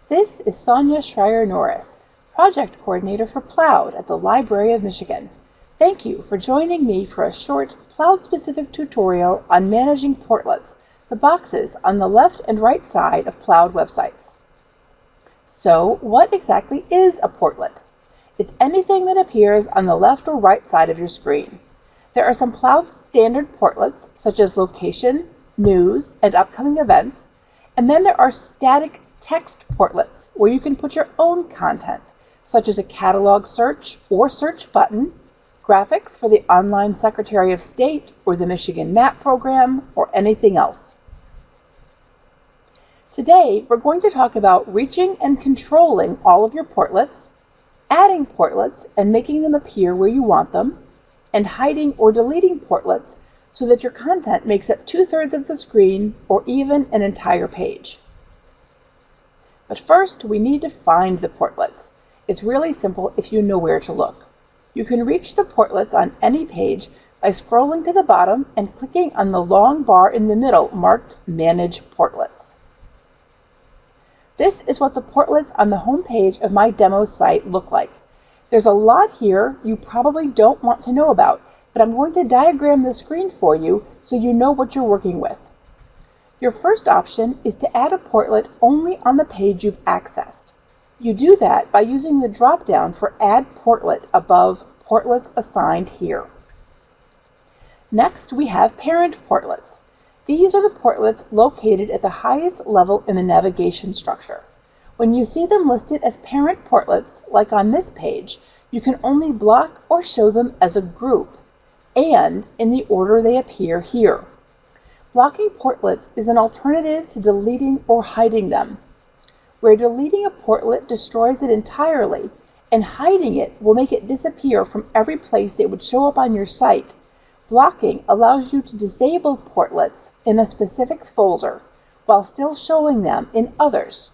This is Sonia Schreier-Norris, Project Coordinator for Ploud at the Library of Michigan. Thank you for joining me for a short Ploud-specific tutorial on managing portlets, the boxes on the left and right side of Ploud websites. So, what exactly is a portlet? It's anything that appears on the left or right side of your screen. There are some Ploud standard portlets, such as location, news, and upcoming events, and then there are static text portlets, where you can put your own content, such as a catalog search or search button, graphics for the online Secretary of State or the Michigan Map Program, or anything else. Today, we're going to talk about reaching and controlling all of your portlets, adding portlets and making them appear where you want them, and hiding or deleting portlets so that your content makes up 2/3 of the screen or even an entire page. But first, we need to find the portlets. It's really simple if you know where to look. You can reach the portlets on any page by scrolling to the bottom and clicking on the long bar in the middle marked Manage Portlets. This is what the portlets on the home page of my demo site look like. There's a lot here you probably don't want to know about, but I'm going to diagram the screen for you so you know what you're working with. Your first option is to add a portlet only on the page you've accessed. You do that by using the drop-down for Add Portlet above Portlets Assigned here. Next, we have Parent Portlets. These are the portlets located at the highest level in the navigation structure. When you see them listed as parent portlets, like on this page, you can only block or show them as a group, and in the order they appear here. Blocking portlets is an alternative to deleting or hiding them. Where deleting a portlet destroys it entirely, and hiding it will make it disappear from every place it would show up on your site, blocking allows you to disable portlets in a specific folder while still showing them in others.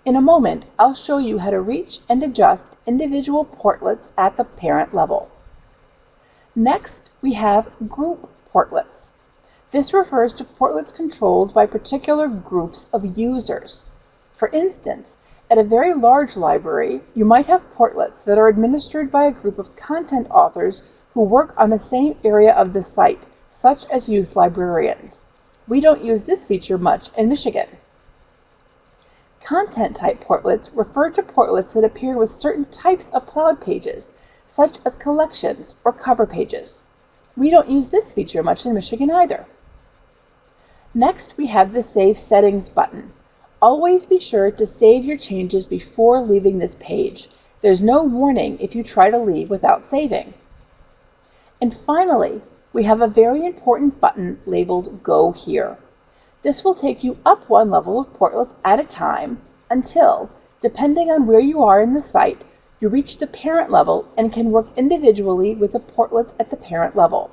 In a moment, I'll show you how to reach and adjust individual portlets at the parent level. Next, we have group portlets. This refers to portlets controlled by particular groups of users. For instance, at a very large library, you might have portlets that are administered by a group of content authors who work on the same area of the site, such as youth librarians. We don't use this feature much in Michigan. Content-type portlets refer to portlets that appear with certain types of Ploud pages, such as collections or cover pages. We don't use this feature much in Michigan either. Next, we have the Save Settings button. Always be sure to save your changes before leaving this page. There's no warning if you try to leave without saving. And finally, we have a very important button labeled Go Here. This will take you up one level of portlets at a time until, depending on where you are in the site, you reach the parent level and can work individually with the portlets at the parent level.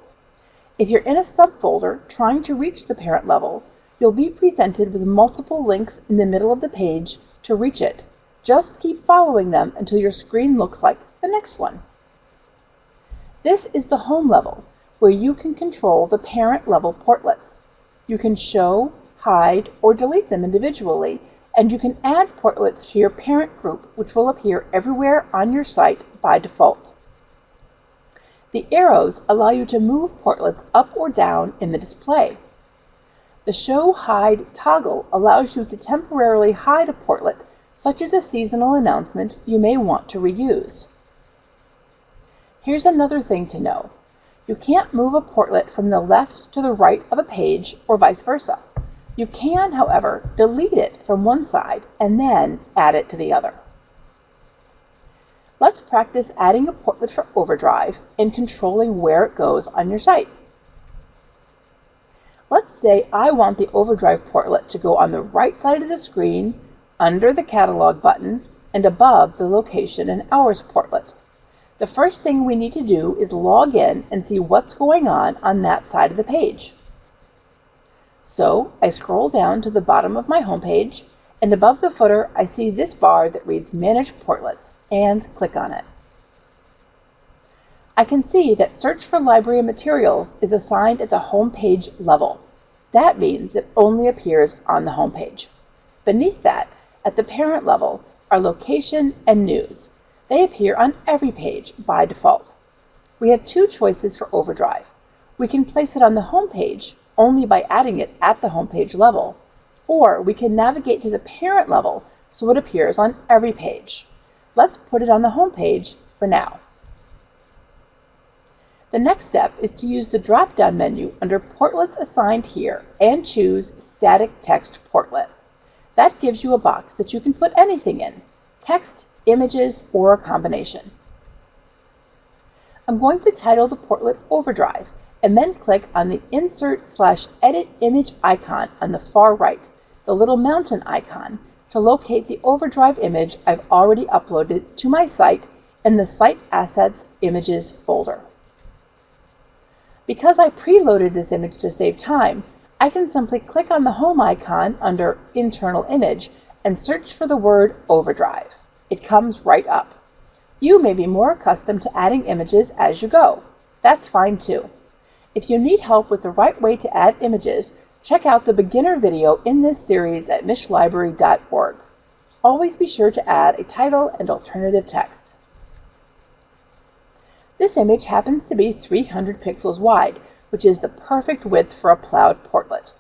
If you're in a subfolder trying to reach the parent level, you'll be presented with multiple links in the middle of the page to reach it. Just keep following them until your screen looks like the next one. This is the home level, where you can control the parent level portlets. You can show, hide, or delete them individually, and you can add portlets to your parent group, which will appear everywhere on your site by default. The arrows allow you to move portlets up or down in the display. The Show Hide toggle allows you to temporarily hide a portlet, such as a seasonal announcement you may want to reuse. Here's another thing to know. You can't move a portlet from the left to the right of a page or vice versa. You can, however, delete it from one side and then add it to the other. Let's practice adding a portlet for Overdrive and controlling where it goes on your site. Let's say I want the Overdrive portlet to go on the right side of the screen, under the Catalog button, and above the Location and Hours portlet. The first thing we need to do is log in and see what's going on that side of the page. So I scroll down to the bottom of my homepage, and above the footer I see this bar that reads Manage Portlets, and click on it. I can see that Search for Library Materials is assigned at the home page level. That means it only appears on the home page. Beneath that, At the parent level are location and news. They appear on every page by default. We have two choices for overdrive. We can place it on the home page only by adding it at the home page level, or we can navigate to the parent level so it appears on every page. Let's put it on the home page for now. The next step is to use the drop-down menu under Portlets assigned here and choose Static Text Portlet. That gives you a box that you can put anything in, text, images, or a combination. I'm going to title the portlet Overdrive and then click on the Insert/Edit Image icon on the far right, the little mountain icon, to locate the Overdrive image I've already uploaded to my site in the Site Assets Images folder. Because I preloaded this image to save time, I can simply click on the home icon under Internal Image and search for the word Overdrive. It comes right up. You may be more accustomed to adding images as you go. That's fine too. If you need help with the right way to add images, check out the beginner video in this series at mishlibrary.org. Always be sure to add a title and alternative text. This image happens to be 300 pixels wide, which is the perfect width for a Ploud portlet.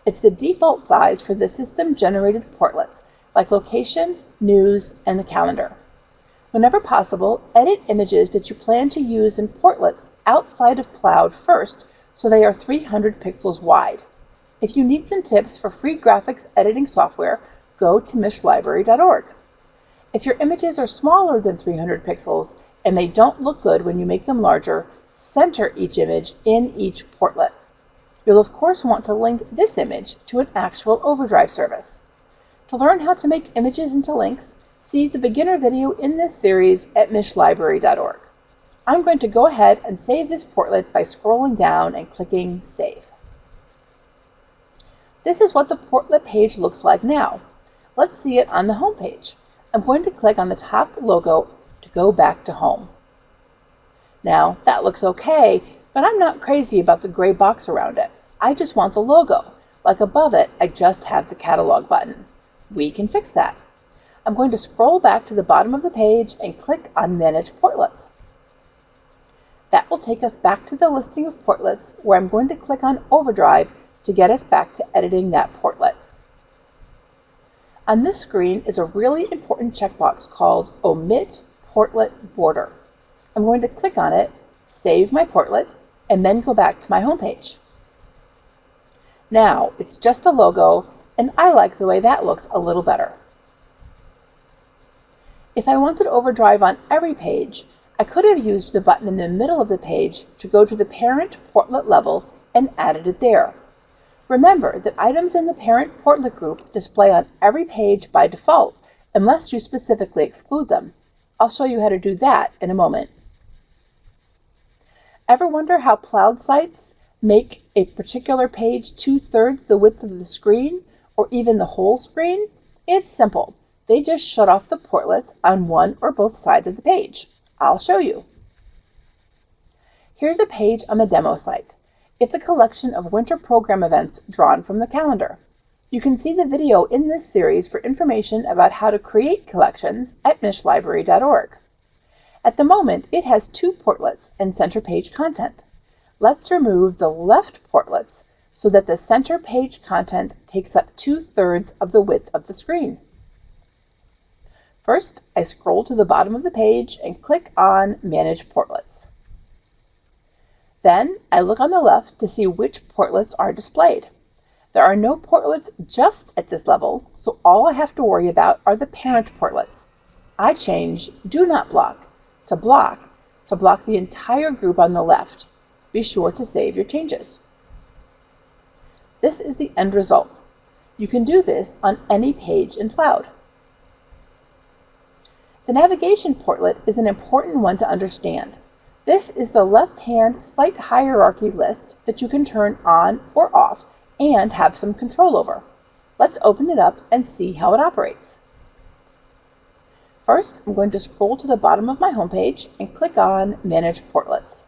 It's the default size for the system-generated portlets, like location, news, and the calendar. Whenever possible, edit images that you plan to use in portlets outside of Ploud first so they are 300 pixels wide. If you need some tips for free graphics editing software, go to mishlibrary.org. If your images are smaller than 300 pixels and they don't look good when you make them larger, center each image in each portlet. You'll of course want to link this image to an actual Overdrive service. To learn how to make images into links, see the beginner video in this series at mishlibrary.org. I'm going to go ahead and save this portlet by scrolling down and clicking Save. This is what the portlet page looks like now. Let's see it on the home page. I'm going to click on the top logo to go back to home. Now, that looks okay, but I'm not crazy about the gray box around it. I just want the logo. Like above it, I just have the catalog button. We can fix that. I'm going to scroll back to the bottom of the page and click on Manage Portlets. That will take us back to the listing of portlets where I'm going to click on Overdrive to get us back to editing that portlet. On this screen is a really important checkbox called Omit Portlet Border. I'm going to click on it, save my portlet, and then go back to my home page. Now it's just the logo, and I like the way that looks a little better. If I wanted Overdrive on every page, I could have used the button in the middle of the page to go to the parent portlet level and added it there. Remember that items in the parent portlet group display on every page by default unless you specifically exclude them. I'll show you how to do that in a moment. Ever wonder how Ploud sites make a particular page 2/3 the width of the screen or even the whole screen? It's simple. They just shut off the portlets on one or both sides of the page. I'll show you. Here's a page on the demo site. It's a collection of winter program events drawn from the calendar. You can see the video in this series for information about how to create collections at mishlibrary.org. At the moment, it has 2 portlets and center page content. Let's remove the left portlets so that the center page content takes up 2/3 of the width of the screen. First, I scroll to the bottom of the page and click on Manage Portlets. Then I look on the left to see which portlets are displayed. There are no portlets just at this level, so all I have to worry about are the parent portlets. I change Do Not Block to block the entire group on the left. Be sure to save your changes. This is the end result. You can do this on any page in Ploud. The navigation portlet is an important one to understand. This is the left-hand site hierarchy list that you can turn on or off and have some control over. Let's open it up and see how it operates. First, I'm going to scroll to the bottom of my homepage and click on Manage Portlets.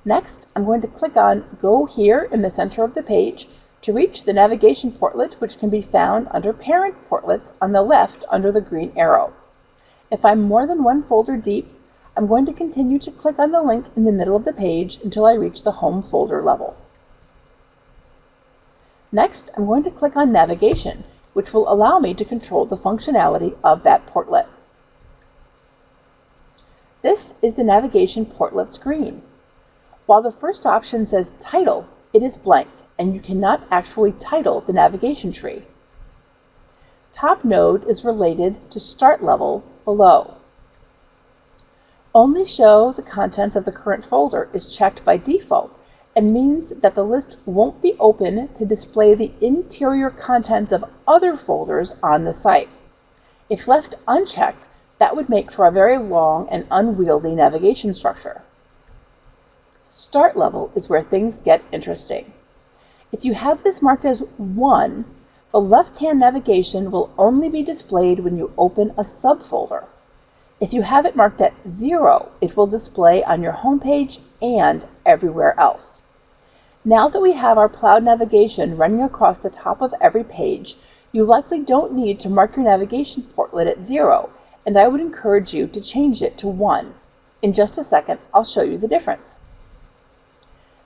Next, I'm going to click on Go Here in the center of the page To reach the navigation portlet, which can be found under Parent Portlets on the left under the green arrow. If I'm more than one folder deep, I'm going to continue to click on the link in the middle of the page until I reach the home folder level. Next, I'm going to click on Navigation, which will allow me to control the functionality of that portlet. This is the navigation portlet screen. While the first option says Title, it is blank, and you cannot actually title the navigation tree. Top node is related to Start level below. Only Show the contents of the current folder is checked by default and means that the list won't be open to display the interior contents of other folders on the site. If left unchecked, that would make for a very long and unwieldy navigation structure. Start level is where things get interesting. If you have this marked as 1, the left-hand navigation will only be displayed when you open a subfolder. If you have it marked at 0, it will display on your home page and everywhere else. Now that we have our Ploud navigation running across the top of every page, you likely don't need to mark your navigation portlet at 0, and I would encourage you to change it to 1. In just a second, I'll show you the difference.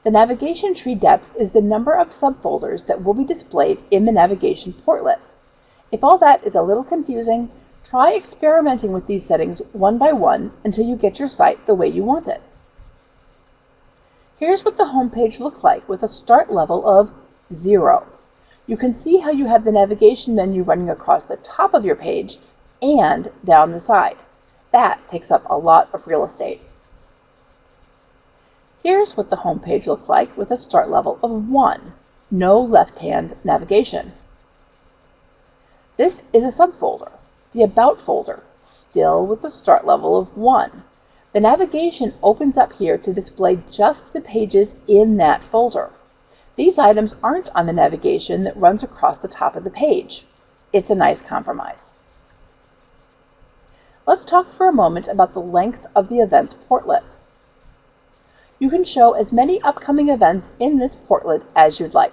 The navigation tree depth is the number of subfolders that will be displayed in the navigation portlet. If all that is a little confusing, try experimenting with these settings one by one until you get your site the way you want it. Here's what the home page looks like with a start level of 0. You can see how you have the navigation menu running across the top of your page and down the side. That takes up a lot of real estate. Here's what the home page looks like with a start level of 1, no left-hand navigation. This is a subfolder, the About folder, still with a start level of 1. The navigation opens up here to display just the pages in that folder. These items aren't on the navigation that runs across the top of the page. It's a nice compromise. Let's talk for a moment about the length of the events portlet. You can show as many upcoming events in this portlet as you'd like.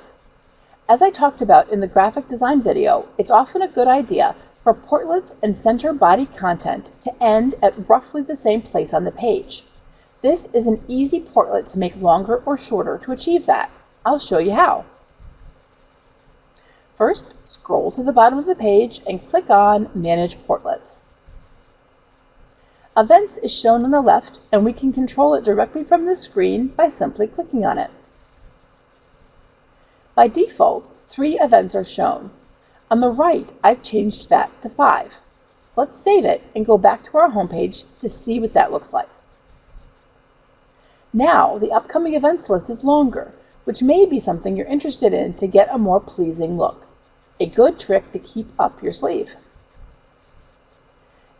As I talked about in the graphic design video, it's often a good idea for portlets and center body content to end at roughly the same place on the page. This is an easy portlet to make longer or shorter to achieve that. I'll show you how. First, scroll to the bottom of the page and click on Manage Portlets. Events is shown on the left, and we can control it directly from the screen by simply clicking on it. By default, 3 events are shown. On the right, I've changed that to 5. Let's save it and go back to our homepage to see what that looks like. Now, the upcoming events list is longer, which may be something you're interested in to get a more pleasing look. A good trick to keep up your sleeve.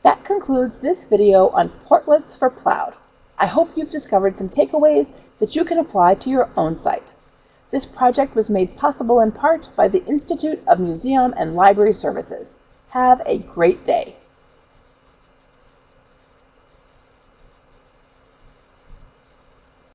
That concludes this video on Portlets for Ploud. I hope you've discovered some takeaways that you can apply to your own site. This project was made possible in part by the Institute of Museum and Library Services. Have a great day.